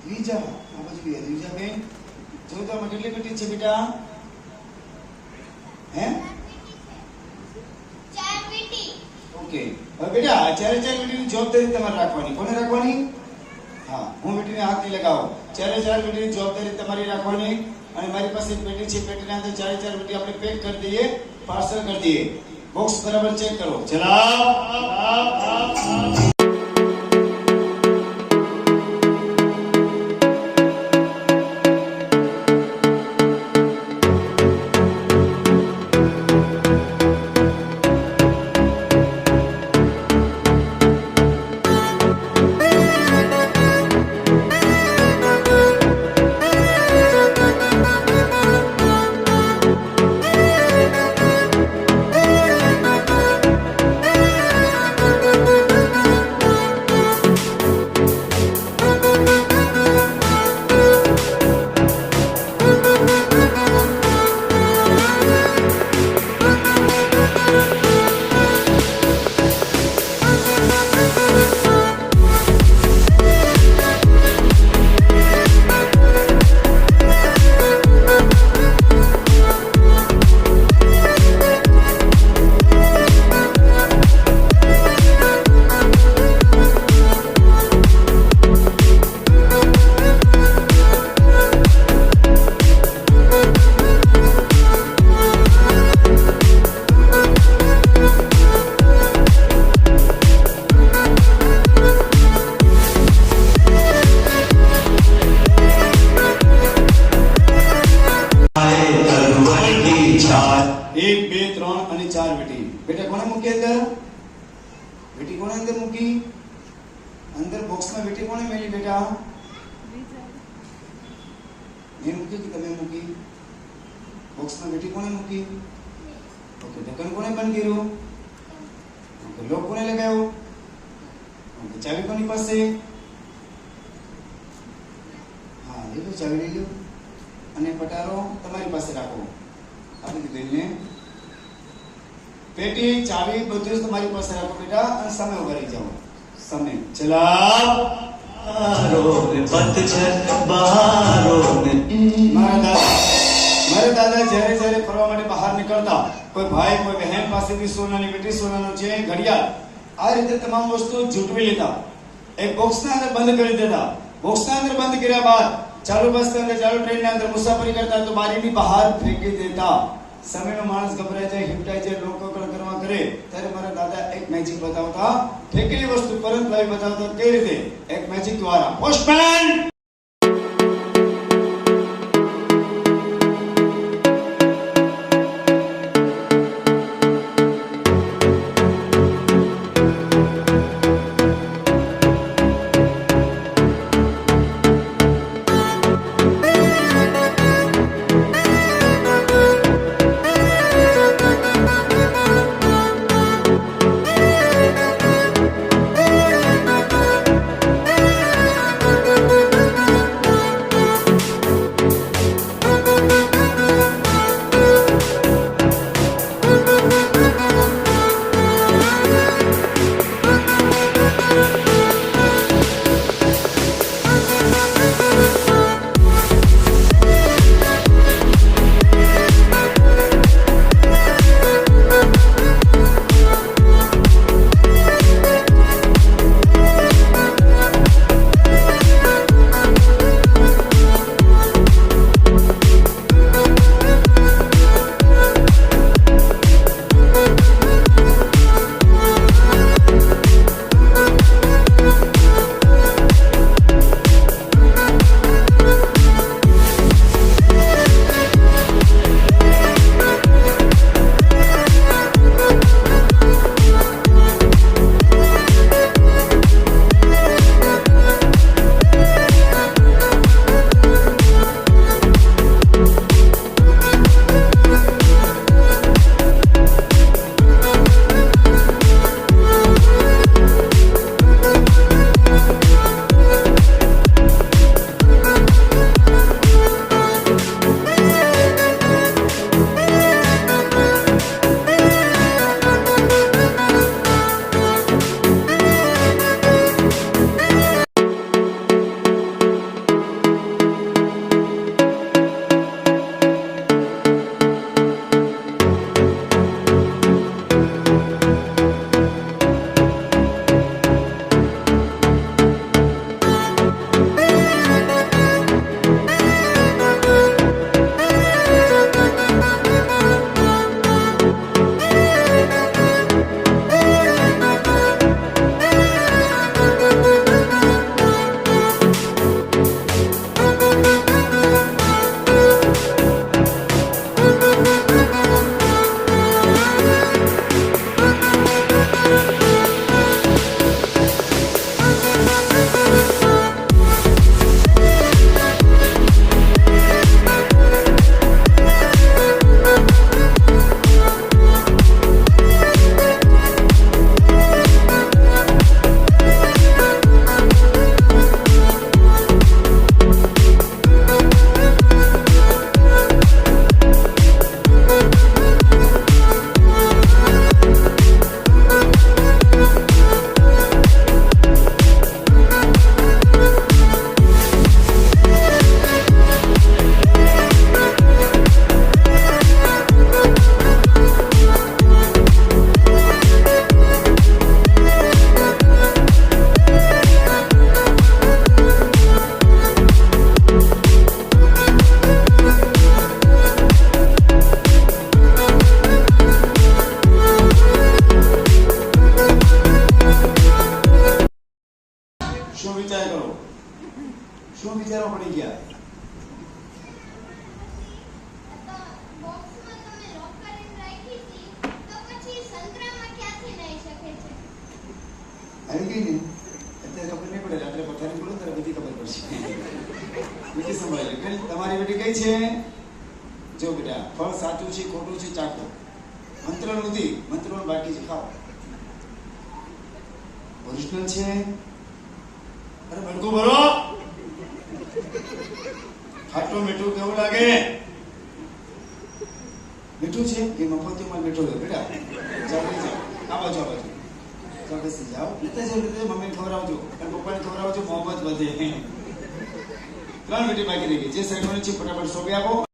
દ્વિજા આ બાજુ બે દ્વિજા બેન જો તો આમાં કેટલી પેટી છે બેટા હે ચાર પેટી ઓકે હવે બેટા આ ચારે ચાર પેટીની જવાબદારી તમારે રાખવાની કોને રાખવાની હા હું બેટીને હાથ નહીં લગાવો ચારે ચાર પેટીની જવાબદારી તમારી રાખવાની અને મારી પાસે એક પેટી છે પેટીના અંદર ચારે ચાર પેટી આપણે પેક કરી દઈએ પાર્સલ કરી દઈએ બોક્સ બરાબર ચેક કરો ચલાવ एक बे त्रण અને ચાર બેટી બેટા કોને મૂકી અંદર બેટી કોને અંદર મૂકી અંદર બોક્સમાં બેટી કોને મેલી બેટા મેં મૂકી કે તમે મૂકી બોક્સમાં બેટી કોને મૂકી ઓકે ઢક્કન કોને બંધ કર્યું ઓકે લોક કોને લગાવ્યો ઓકે ચાવી કોની પાસે હા લઈ લો ચાવી લઈ લો અને પટારો તમારી પાસે રાખો આપણી બેનને पेटी चावी બધું તમારી પાસે રાખો બેટા અને સામે ઉભા રહી જાઓ સામે ચલાવ પતઝડ બહારો મારા દાદા જ્યારે ફરવા માટે બહાર નીકળતા કોઈ ભાઈ કોઈ બહેન પાસેથી સોનાની પેટી સોનાનો ચેન ઘડિયાળ આ રીતે તમામ વસ્તુ જૂટવી લેતા એક બોક્સના અંદર બંધ કરી દેતા બોક્સના અંદર બંધ કર્યા બાદ ચાલુ બસના અંદર ચાલુ ટ્રેનના અંદર મુસાફરી કરતા તો બારીની બહાર ફેંકી દેતા સમયનો માણસ ગભરાય જાય હિપટાય જાય લોકો કરવા કરે ત્યારે મારા દાદા એક મેજિક બતાવતા ફેંકેલી વસ્તુ પરત લાવી બતાવતા કઈ રીતે એક મેજિક દ્વારા પોસ્ટમેન શું વિચાર કરો? શું વિચારો પડી ગયા? બોક્સમાં તમે લોક કરીને રાખી હતી તો પછી સંતરામાં ક્યાંથી લઈ શકે છે? આવી ગઈ ને અત્યારે ખબર નહીં પડે, રાત્રે પથારી પડો ત્યારે બધી ખબર પડશે. બીજી સંભાળી લે. તમારી બેટી કઈ છે? જો બેટા, ફળ સાચું છે ખોટું છે ચાખો. મંત્ર નથી, મંત્રો બાકી છે ખાઓ. ઓરિજિનલ છે. અરે બડકું ભરો. ખાટું મીઠું કેવું લાગે? મીઠું છે એ મફતિમાં મીઠું છે બેટા. ચાલો જાઓ, આ બાજુ આ બાજુ ચાલો બેસી જાઓ. લેતા જાઓ, મમ્મીને ખવડાવજો અને પપ્પાને ખવડાવજો, મોહબ્બત વધે. 3 મિનિટ બાકી રહી ગઈ. જે સાઈડ છે ફટાફટ સોંપી આપો.